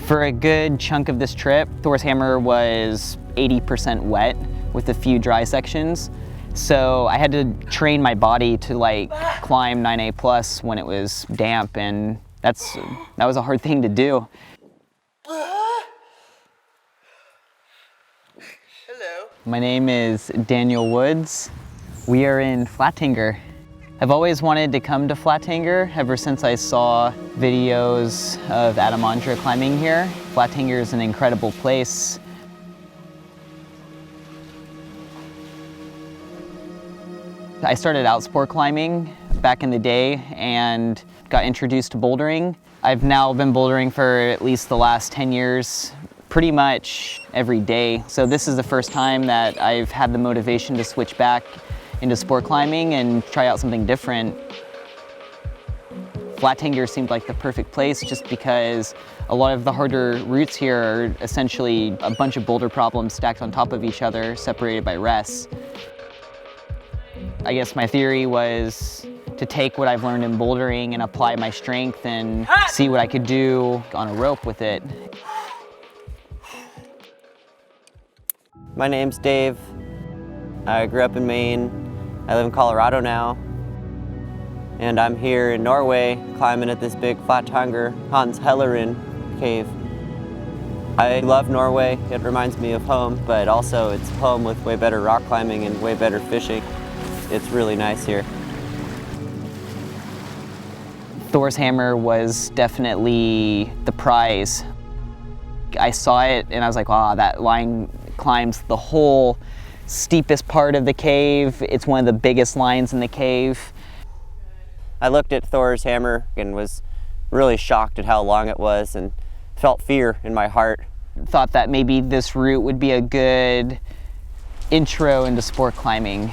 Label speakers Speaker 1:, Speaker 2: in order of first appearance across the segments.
Speaker 1: For a good chunk of this trip, Thor's hammer was 80% wet with a few dry sections. So I had to train my body to like climb 9A plus when it was damp, and that was a hard thing to do.
Speaker 2: Hello.
Speaker 1: My name is Daniel Woods. We are in Flatanger. I've always wanted to come to Flatanger ever since I saw videos of Adamandra climbing here. Flatanger is an incredible place. I started out sport climbing back in the day and got introduced to bouldering. I've now been bouldering for at least the last 10 years, pretty much every day. So this is the first time that I've had the motivation to switch back into sport climbing and try out something different. Flatanger seemed like the perfect place just because a lot of the harder routes here are essentially a bunch of boulder problems stacked on top of each other, separated by rests. I guess my theory was to take what I've learned in bouldering and apply my strength and see what I could do on a rope with it.
Speaker 2: My name's Dave. I grew up in Maine. I live in Colorado now. And I'm here in Norway climbing at this big Flatanger Hanshelleren cave. I love Norway. It reminds me of home, but also it's home with way better rock climbing and way better fishing. It's really nice here.
Speaker 1: Thor's hammer was definitely the prize. I saw it and I was like, wow, that line climbs the whole steepest part of the cave. It's one of the biggest lines in the cave.
Speaker 2: I looked at Thor's hammer and was really shocked at how long it was and felt fear in my heart.
Speaker 1: Thought that maybe this route would be a good intro into sport climbing.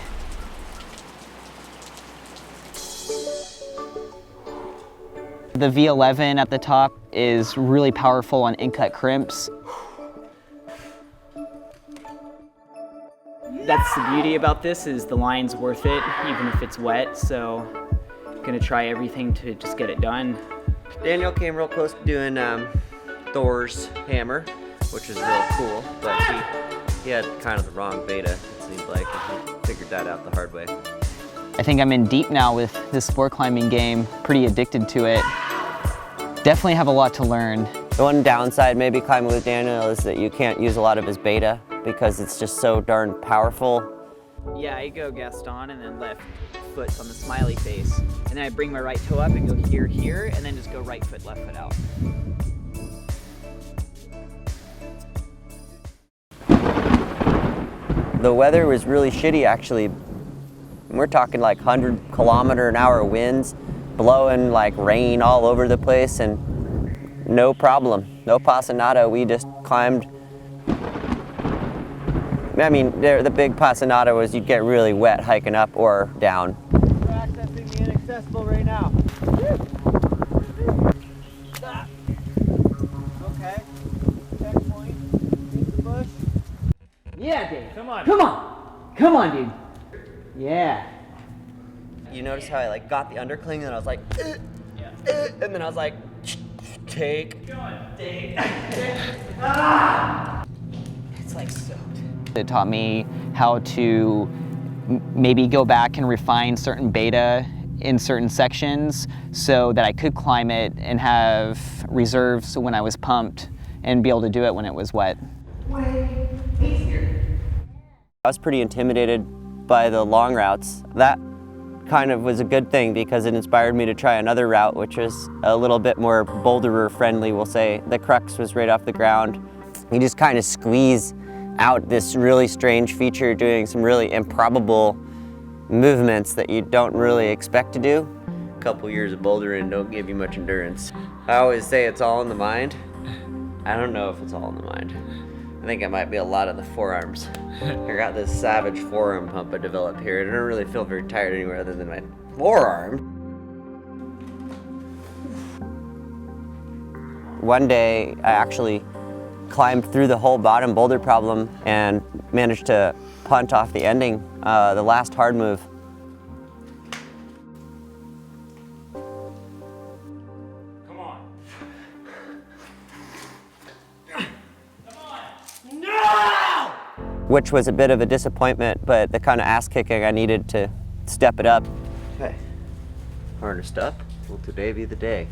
Speaker 1: The V11 at the top is really powerful on in-cut crimps. That's the beauty about this, is the line's worth it, even if it's wet, so I'm gonna try everything to just get it done.
Speaker 2: Daniel came real close to doing Thor's hammer, which was real cool, but he had kind of the wrong beta, it seemed like, and he figured that out the hard way.
Speaker 1: I think I'm in deep now with this sport climbing game, pretty addicted to it. Definitely have a lot to learn.
Speaker 2: The one downside maybe climbing with Daniel is that you can't use a lot of his beta because it's just so darn powerful.
Speaker 1: Yeah, I go Gaston and then left foot on the smiley face. And then I bring my right toe up and go here, here, and then just go right foot, left foot out.
Speaker 2: The weather was really shitty actually. We're talking like 100-kilometer-an-hour winds, blowing like rain all over the place, and no problem, no pasa nada. We just climbed. I mean, the big pasa nada was you'd get really wet hiking up or down.
Speaker 3: We're accessing the inaccessible right now. Okay, checkpoint, in the bush.
Speaker 1: Yeah, Dave.
Speaker 3: Come on.
Speaker 1: Come on. Come on, dude. Yeah.
Speaker 2: You notice how I like got the undercling and I was like, and then I was like, take.
Speaker 1: It's like soaked. It taught me how to maybe go back and refine certain beta in certain sections so that I could climb it and have reserves when I was pumped and be able to do it when it was wet.
Speaker 2: I was pretty intimidated by the long routes. That kind of was a good thing because it inspired me to try another route, which was a little bit more boulderer friendly, we'll say. The crux was right off the ground. You just kind of squeeze out this really strange feature doing some really improbable movements that you don't really expect to do. A couple years of bouldering don't give you much endurance. I always say it's all in the mind. I don't know if it's all in the mind. I think it might be a lot of the forearms. I got this savage forearm pump I developed here. I don't really feel very tired anywhere other than my forearm. One day, I actually climbed through the whole bottom boulder problem and managed to punt off the ending, the last hard move.
Speaker 3: Come on.
Speaker 2: which was a bit of a disappointment, but the kind of ass kicking I needed to step it up. Okay, harnessed up. Will today be the day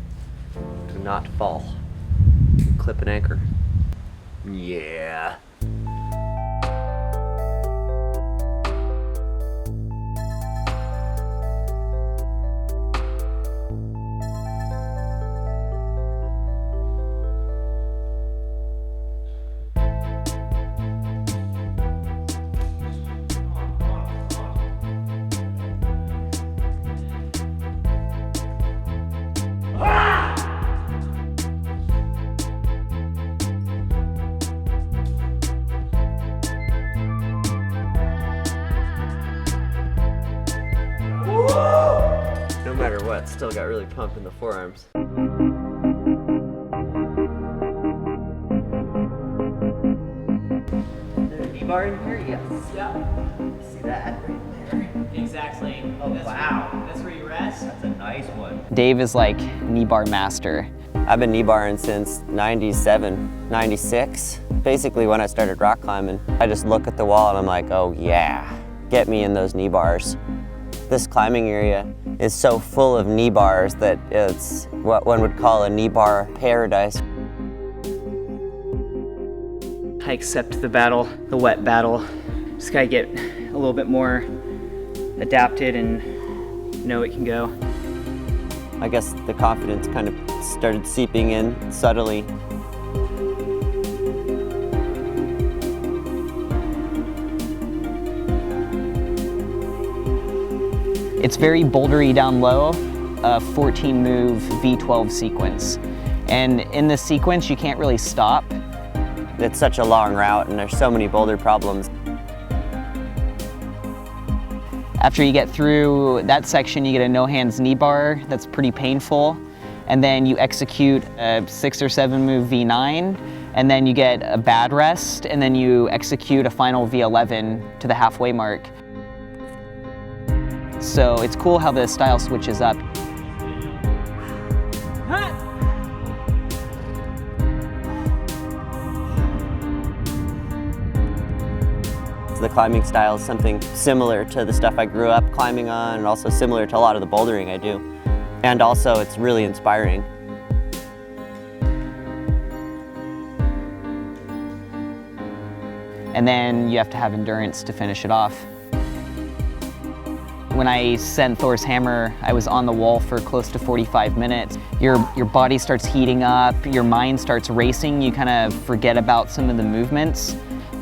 Speaker 2: to not fall? Clip an anchor. Yeah. No matter what, still got really pumped in the forearms. Is there a kneebar in here? Yes.
Speaker 1: Yeah.
Speaker 2: See that right there?
Speaker 1: Exactly.
Speaker 2: Oh, wow.
Speaker 1: That's where you rest.
Speaker 2: That's a nice one.
Speaker 1: Dave is like knee bar master.
Speaker 2: I've been knee barring since 97, 96. Basically when I started rock climbing, I just look at the wall and I'm like, oh yeah, get me in those knee bars. This climbing area is so full of knee bars that it's what one would call a knee bar paradise.
Speaker 1: I accept the battle, the wet battle. Just gotta get a little bit more adapted and know it can go.
Speaker 2: I guess the confidence kind of started seeping in subtly.
Speaker 1: It's very bouldery down low, a 14 move V12 sequence. And in this sequence, you can't really stop.
Speaker 2: It's such a long route and there's so many boulder problems.
Speaker 1: After you get through that section, you get a no hands knee bar that's pretty painful. And then you execute a 6 or 7 move V9, and then you get a bad rest, and then you execute a final V11 to the halfway mark. So it's cool how the style switches up.
Speaker 2: The climbing style is something similar to the stuff I grew up climbing on, and also similar to a lot of the bouldering I do. And also it's really inspiring.
Speaker 1: And then you have to have endurance to finish it off. When I sent Thor's hammer, I was on the wall for close to 45 minutes. Your body starts heating up, your mind starts racing, you kind of forget about some of the movements,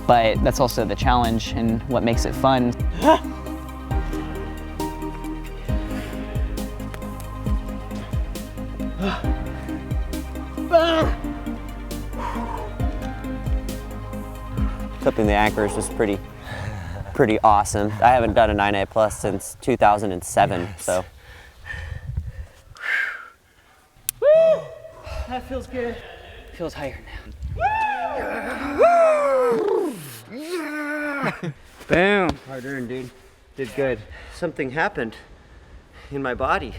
Speaker 1: but that's also the challenge and what makes it fun.
Speaker 2: Clipping the anchors was pretty awesome. I haven't done a 9A plus since 2007, so.
Speaker 1: Woo! That feels good. Feels higher now. Boom.
Speaker 2: Hard earned, dude. Did good. Something happened in my body.